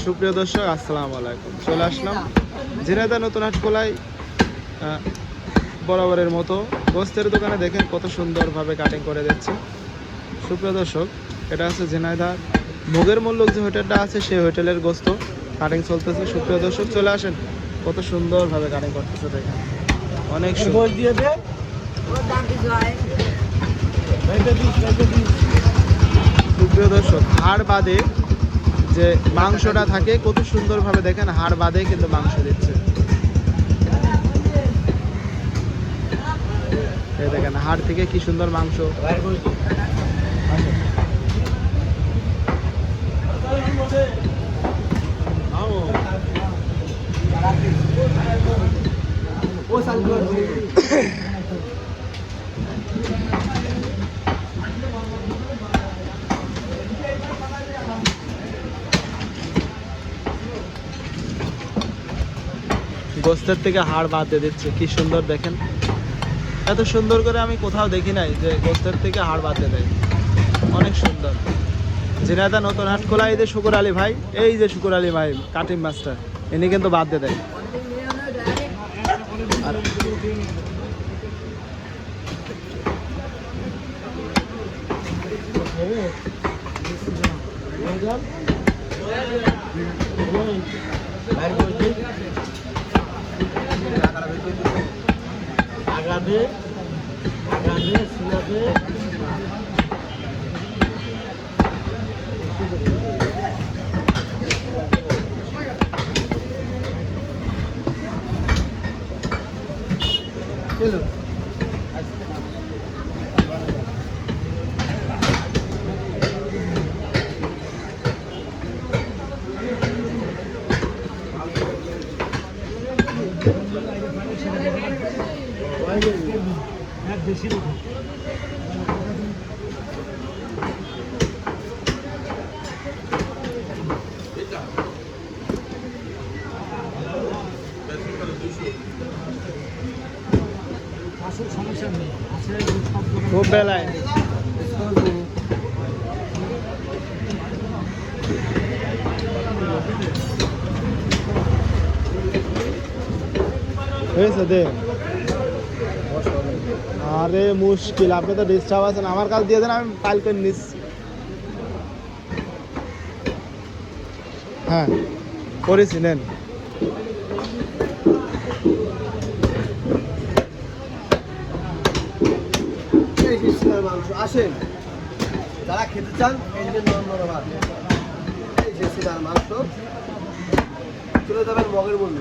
সুপ্রিয় দর্শক আসসালামু আলাইকুম, চলে আসলাম ঝিনাইদহ নতুন হাট খোলায় বরাবরের মতো গোস্তের দোকানে। দেখেন কত সুন্দরভাবে কাটিং করে দিচ্ছে। সুপ্রিয় দর্শক, এটা হচ্ছে ঝিনাইদহ ভোগের মূল্যক যে হোটেলটা আছে সেই হোটেলের গোস্ত কাটিং চলতেছে। সুপ্রিয় দর্শক চলে আসেন, কত সুন্দরভাবে কাটিং করতেছে দেখেন, অনেক সুন্দর। সুপ্রিয় দর্শক, হাড় বাদে যে মাংসটা থাকে কত সুন্দরভাবে দেখেন, হাড় বাদে কিন্তু মাংস দিচ্ছে। এই দেখেন হাড় থেকে কি সুন্দর মাংস। গোস্তের থেকে হাড় বাদ দিয়ে দিচ্ছে, কি সুন্দর দেখেন। এত সুন্দর করে আমি কোথাও দেখি নাই যে গোস্তের থেকে হাড় বাদ দিয়ে দেয়, অনেক সুন্দর। ঝিনাইদহ নতুন হাট খোলা, এই যে শুকুর আলী ভাই, এই যে শুকুর আলী ভাই কাটিং মাস্টার, ইনি কিন্তু বাদ দিয়ে দেয়। আর আগাবে সিনাবে চলো বেশি সমস্যা নেই, খুব বেলায় হয়েছে দে। আরে মুশকিল, আপনি তো ডিস্টার্ব আছেন, আমার কাছে দিয়ে দেন, আমি ফাইল করে নিচ্ছি। হ্যাঁ করেছি, নেন। মাংস আসেন যারা খেতে চান, এই যে মাংস চলে যাবেন মগের মূল্য।